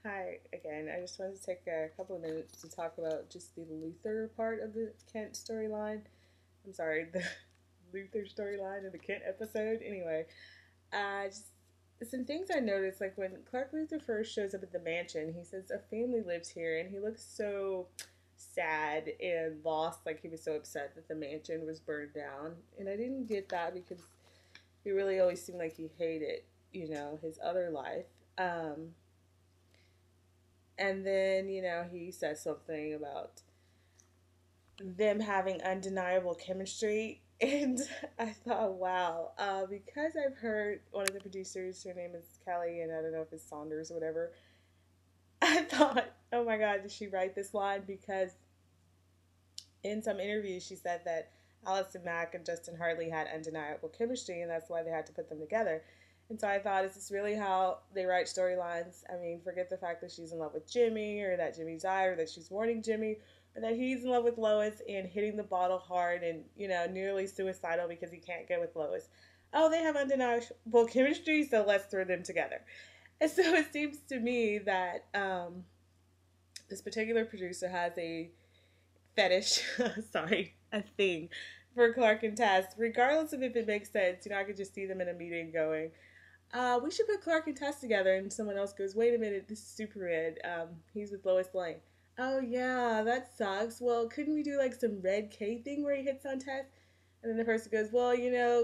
Hi again. I just wanted to take a couple of minutes to talk about just the Luthor part of the Kent storyline. I'm sorry, the Luthor storyline in the Kent episode. Anyway, just some things I noticed, like when Clark Luthor first shows up at the mansion, he says a family lives here, and he looks so sad and lost, like he was so upset that the mansion was burned down. And I didn't get that because he really always seemed like he hated, his other life. Um, and then, he says something about them having undeniable chemistry. And I thought, wow, because I've heard one of the producers, her name is Kelly, and I don't know if it's Saunders or whatever. I thought, oh my God, did she write this line? Because in some interviews, she said that Allison Mack and Justin Hartley had undeniable chemistry, and that's why they had to put them together. And so I thought, is this really how they write storylines? I mean, forget the fact that she's in love with Jimmy, or that Jimmy died, or that she's warning Jimmy, or that he's in love with Lois and hitting the bottle hard and, nearly suicidal because he can't get with Lois. Oh, they have undeniable chemistry, so let's throw them together. And so it seems to me that this particular producer has a fetish, sorry, a thing for Clark and Tess, regardless of if it makes sense. I could just see them in a meeting going, we should put Clark and Tess together. And someone else goes, wait a minute, this is Superman. He's with Lois Lane. Oh, yeah, that sucks. Well, couldn't we do like some Red K thing where he hits on Tess? And then the person goes, well,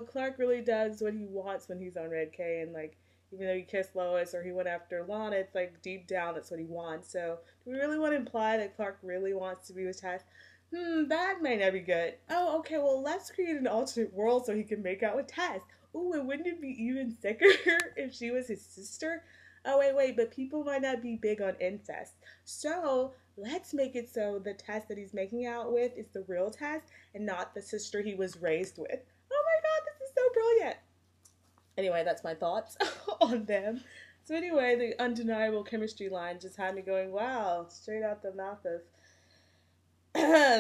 Clark really does what he wants when he's on Red K. And like, even though he kissed Lois or he went after Lana, it's like deep down that's what he wants. So do we really want to imply that Clark really wants to be with Tess? That might not be good. Oh, okay, well, let's create an alternate world so he can make out with Tess. Ooh, and wouldn't it be even sicker if she was his sister? Oh, wait, but people might not be big on incest. So let's make it so the Tess that he's making out with is the real Tess and not the sister he was raised with. Oh my God, this is so brilliant. Anyway, that's my thoughts on them. So anyway, the undeniable chemistry line just had me going, wow, straight out the mouth of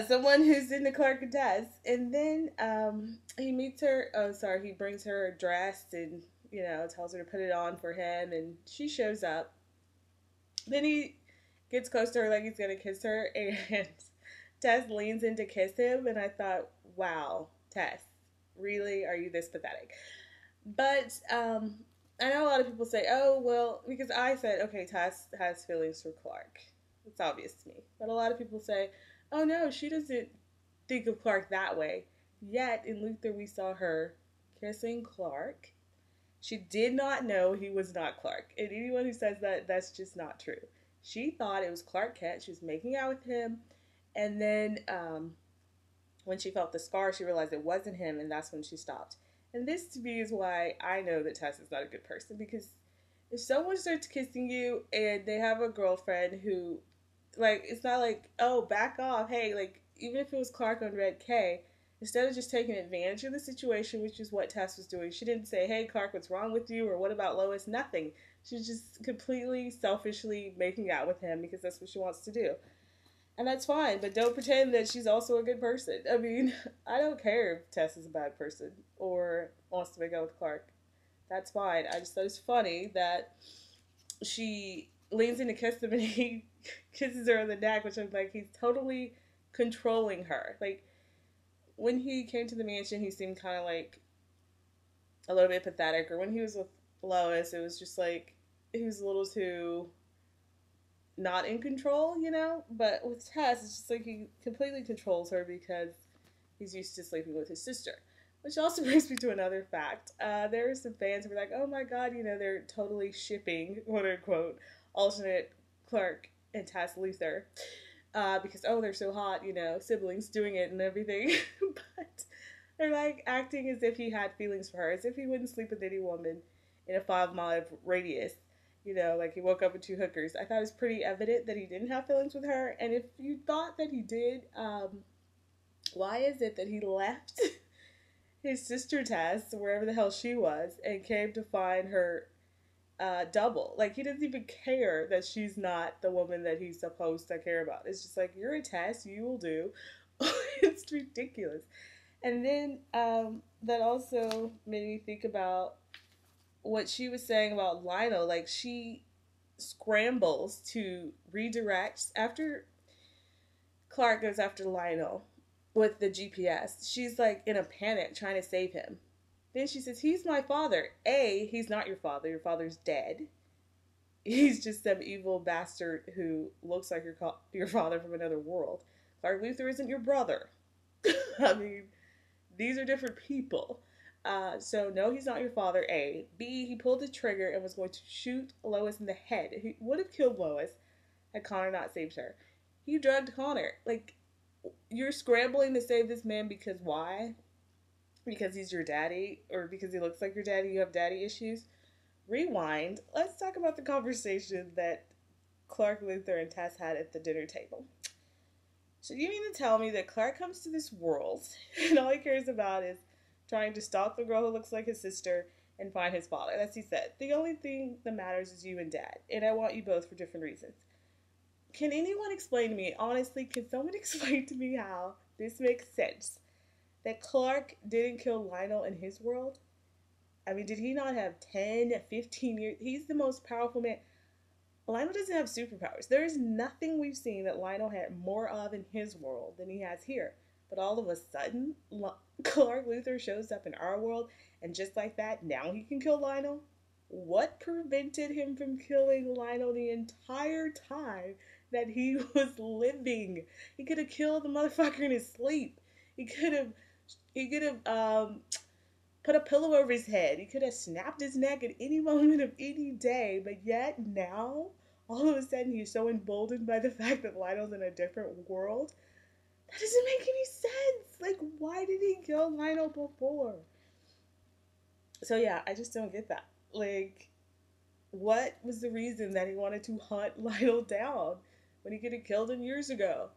someone who's into Clark and Tess. And then he meets her. Oh, sorry. He brings her a dress and tells her to put it on for him. And she shows up. Then he gets close to her like he's gonna kiss her, and Tess leans in to kiss him. And I thought, wow, Tess, really, are you this pathetic? But I know a lot of people say, oh well, because I said, okay, Tess has feelings for Clark. It's obvious to me. But a lot of people say, oh no, she doesn't think of Clark that way. Yet in Luthor, we saw her kissing Clark. She did not know he was not Clark. And anyone who says that, that's just not true. She thought it was Clark Kent. She was making out with him. And then when she felt the scar, she realized it wasn't him. And that's when she stopped. And this to me is why I know that Tess is not a good person. Because if someone starts kissing you and they have a girlfriend who, like, it's not like, oh, back off. Hey, like, even if it was Clark on Red K, instead of just taking advantage of the situation, which is what Tess was doing, she didn't say, hey, Clark, what's wrong with you? Or what about Lois? Nothing. She was just completely selfishly making out with him because that's what she wants to do. And that's fine, but don't pretend that she's also a good person. I mean, I don't care if Tess is a bad person or wants to make out with Clark. That's fine. I just thought it's funny that she leans in to kiss him and he kisses her on the neck, which I'm like, he's totally controlling her. Like, when he came to the mansion, he seemed kind of like a little bit pathetic. Or when he was with Lois, it was just like he was a little too not in control, But with Tess, it's just like he completely controls her because he's used to sleeping with his sister. Which also brings me to another fact. There are some fans who were like, oh my God, they're totally shipping, quote unquote, alternate Clark and Tess Luthor. Because, oh, they're so hot, siblings doing it and everything. But they're like acting as if he had feelings for her, as if he wouldn't sleep with any woman in a 5-mile radius. Like he woke up with 2 hookers. I thought it was pretty evident that he didn't have feelings with her. And if you thought that he did, why is it that he left his sister Tess, wherever the hell she was, and came to find her double? Like, he doesn't even care that she's not the woman that he's supposed to care about. It's just like, you're a Tess, you will do. It's ridiculous. And then that also made me think about what she was saying about Lionel. Like, she scrambles to redirect after Clark goes after Lionel with the GPS. She's like in a panic trying to save him. Then she says, "He's my father." A, he's not your father. Your father's dead. He's just some evil bastard who looks like your father from another world. Clark Luthor isn't your brother. I mean, these are different people. So no, he's not your father. A. B. He pulled the trigger and was going to shoot Lois in the head. He would have killed Lois had Connor not saved her. He drugged Connor. Like, you're scrambling to save this man because why? Because he's your daddy, or because he looks like your daddy. You have daddy issues. Rewind. Let's talk about the conversation that Clark, Luthor, and Tess had at the dinner table. So you mean to tell me that Clark comes to this world and all he cares about is trying to stalk the girl who looks like his sister and find his father? That's what he said. The only thing that matters is you and Dad, and I want you both for different reasons. Can anyone explain to me, honestly, can someone explain to me how this makes sense? That Clark didn't kill Lionel in his world? I mean, did he not have 10, 15 years? He's the most powerful man. Lionel doesn't have superpowers. There is nothing we've seen that Lionel had more of in his world than he has here. But all of a sudden, Clark Luthor shows up in our world, and just like that, now he can kill Lionel? What prevented him from killing Lionel the entire time that he was living? He could have killed the motherfucker in his sleep. He could have put a pillow over his head. He could have snapped his neck at any moment of any day, but yet now, all of a sudden, he's so emboldened by the fact that Lionel's in a different world. That doesn't make any sense. Like, why did he kill Lionel before? So yeah, I just don't get that. Like, what was the reason that he wanted to hunt Lionel down when he could have killed him years ago?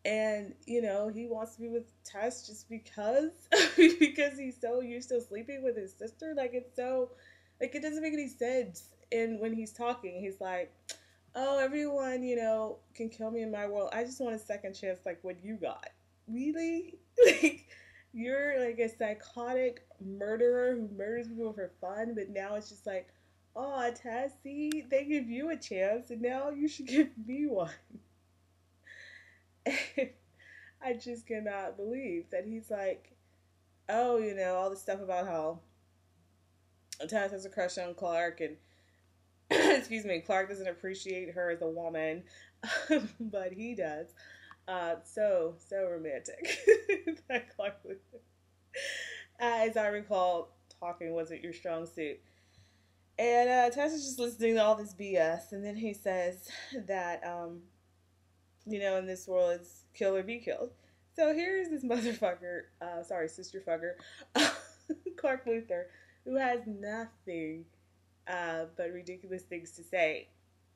And, you know, he wants to be with Tess just because because he's so used to sleeping with his sister. Like, it's so, like, it doesn't make any sense. And when he's talking, he's like, "Oh, everyone, you know, can kill me in my world. I just want a second chance like what you got." Really? Like, you're like a psychotic murderer who murders people for fun, but now it's just like, "Oh, Tess, see, they give you a chance, and now you should give me one." I just cannot believe that he's like, "Oh, you know, all this stuff about how Tess has a crush on Clark, and excuse me, Clark doesn't appreciate her as a woman, but he does." So romantic. That Clark was, as I recall, talking wasn't your strong suit. And Tess is just listening to all this BS, and then he says that, you know, in this world it's kill or be killed. So here's this motherfucker, sister fucker, Clark Luthor, who has nothing but ridiculous things to say,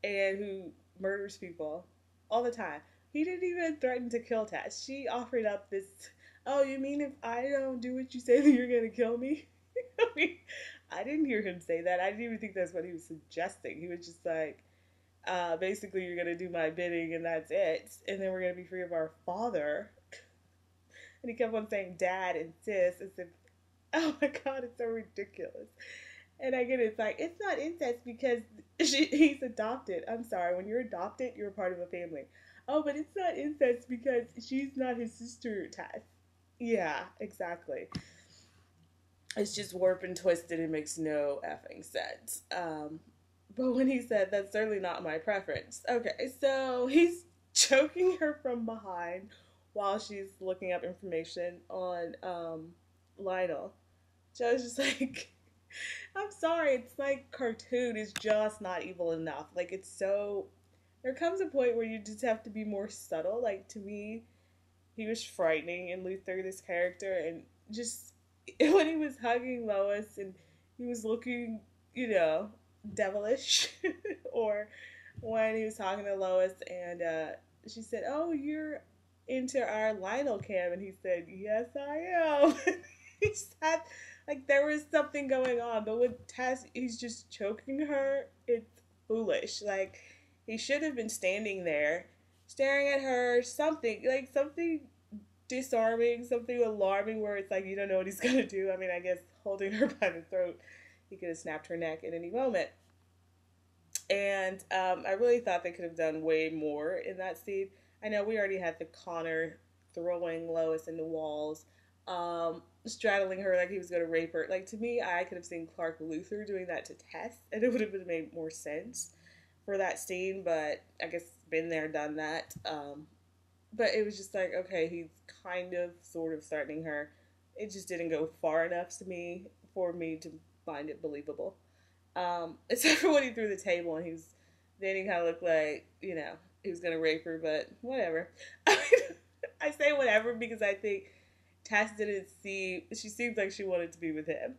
and who murders people all the time. He didn't even threaten to kill Tess. She offered up this, "Oh, you mean if I don't do what you say, then you're gonna kill me?" I mean, I didn't hear him say that. I didn't even think that's what he was suggesting. He was just like, basically, "You're gonna do my bidding, and that's it. And then we're gonna be free of our father." And he kept on saying "Dad" and "sis" as if, oh my god, it's so ridiculous. And I get it. It's like, it's not incest because he's adopted. I'm sorry. When you're adopted, you're a part of a family. "Oh, but it's not incest because she's not his sister, Tess." Yeah, exactly. It's just warped and twisted and makes no effing sense. But when he said, "That's certainly not my preference." Okay, so he's choking her from behind while she's looking up information on Lionel. So I was just like, I'm sorry, it's like cartoon is just not evil enough. Like, it's so, there comes a point where you just have to be more subtle. Like, to me, he was frightening in Luthor, this character, and just when he was hugging Lois and he was looking, you know, devilish, or when he was talking to Lois and she said, "Oh, you're into our Lionel cam," and he said, "Yes, I am." He said, like, there was something going on, but with Tess, he's just choking her. It's foolish. Like, he should have been standing there, staring at her, something disarming, something alarming, where it's like you don't know what he's gonna do. I mean, I guess holding her by the throat, he could have snapped her neck at any moment. And I really thought they could have done way more in that scene. I know we already had the Connor throwing Lois into walls, straddling her like he was going to rape her. Like, to me, I could have seen Clark Luthor doing that to Tess, and it would have made more sense for that scene, but I guess been there, done that. But it was just like, okay, he's kind of, sort of threatening her. It just didn't go far enough to me for me to find it believable. Except for when he threw the table and then he kind of looked like, he was gonna rape her, but whatever. I say whatever because I think Tess didn't see. She seemed like she wanted to be with him.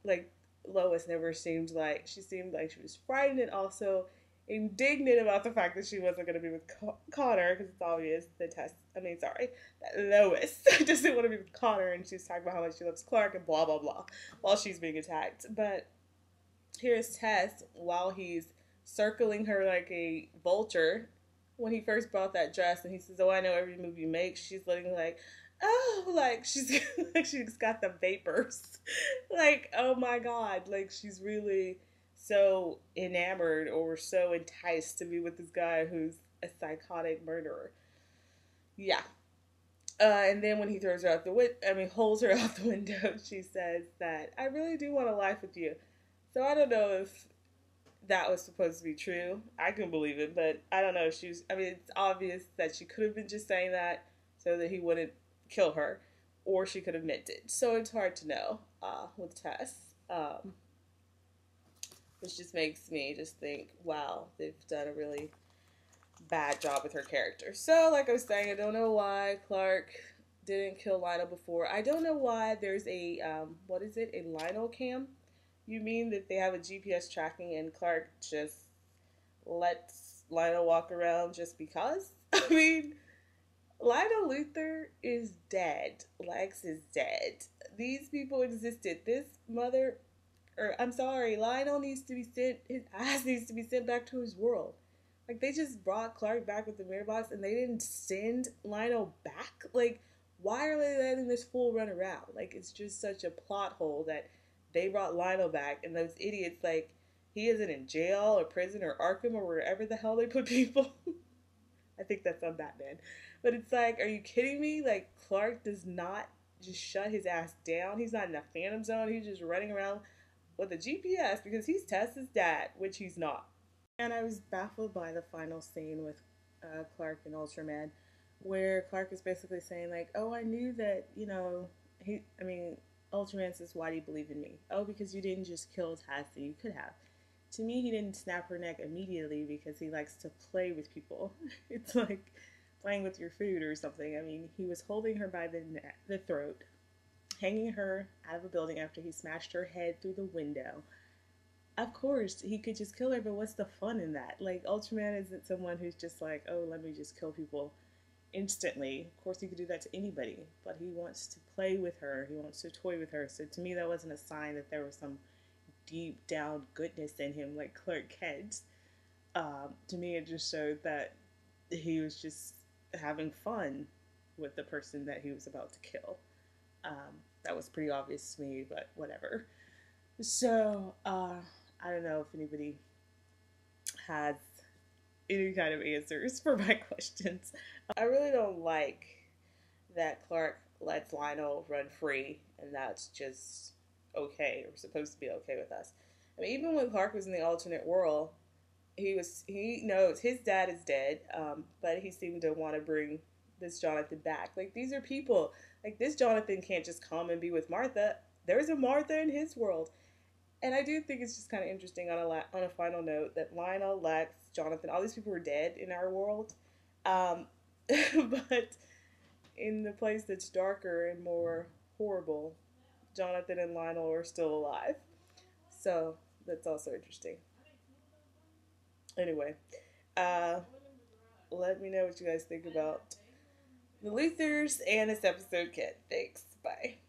Like Lois never seemed like she was frightened and also indignant about the fact that she wasn't going to be with Connor because it's obvious that that Lois doesn't want to be with Connor, and she's talking about how much she loves Clark and blah blah blah while she's being attacked. But here's Tess while he's circling her like a vulture. When he first brought that dress and he says, "Oh, I know every move you make," she's looking like, "Oh," like she's like she's got the vapors. Like, oh my god, like she's really so enamored or so enticed to be with this guy who's a psychotic murderer. Yeah. And then when he throws her out the window, holds her out the window, she says that I really do want a life with you. So I don't know if that was supposed to be true. I couldn't believe it, but I don't know if she was. It's obvious that she could have been just saying that so that he wouldn't kill her, or she could have meant it. So it's hard to know with Tess. Which just makes me just think, wow, they've done a really bad job with her character. So, like I was saying, I don't know why Clark didn't kill Lionel before. I don't know why there's a, a Lionel cam? You mean that they have a GPS tracking and Clark just lets Lionel walk around just because? Lionel Luthor is dead. Lex is dead. These people existed. Lionel needs to be sent, his ass needs to be sent back to his world. Like, they just brought Clark back with the mirror box and they didn't send Lionel back? Like, why are they letting this fool run around? Like, it's just such a plot hole that they brought Lionel back and those idiots, like, he isn't in jail or prison or Arkham or wherever the hell they put people. I think that's on Batman. But it's like, are you kidding me? Like, Clark does not just shut his ass down. He's not in a phantom zone. He's just running around with a GPS because he's Tess's dad, which he's not. And I was baffled by the final scene with Clark and Ultraman, where Clark is basically saying, like, oh, I knew that, Ultraman says, why do you believe in me? Oh, because you didn't just kill Tess and you could have. To me, he didn't snap her neck immediately because he likes to play with people. It's like playing with your food or something. He was holding her by the throat, hanging her out of a building after he smashed her head through the window. Of course, he could just kill her, but what's the fun in that? Like, Ultraman isn't someone who's just like, oh, let me just kill people instantly. Of course, he could do that to anybody, but he wants to play with her. He wants to toy with her. So to me, that wasn't a sign that there was some deep down goodness in him like Clark Kent. To me, it just showed that he was just having fun with the person that he was about to kill. That was pretty obvious to me, but whatever. So, I don't know if anybody has any kind of answers for my questions. I really don't like that Clark lets Lionel run free, and that's just okay, or supposed to be okay with us. Even when Clark was in the alternate world, he knows his dad is dead, but he seemed to want to bring this Jonathan back. Like, these are people. Like, this Jonathan can't just come and be with Martha. There's a Martha in his world. And I do think it's just kind of interesting on a final note that Lionel, Lex, Jonathan, all these people were dead in our world. But in the place that's darker and more horrible, Jonathan and Lionel are still alive. So that's also interesting. Anyway, uh, let me know what you guys think about the Luthors and this episode, Kit. Thanks. Bye.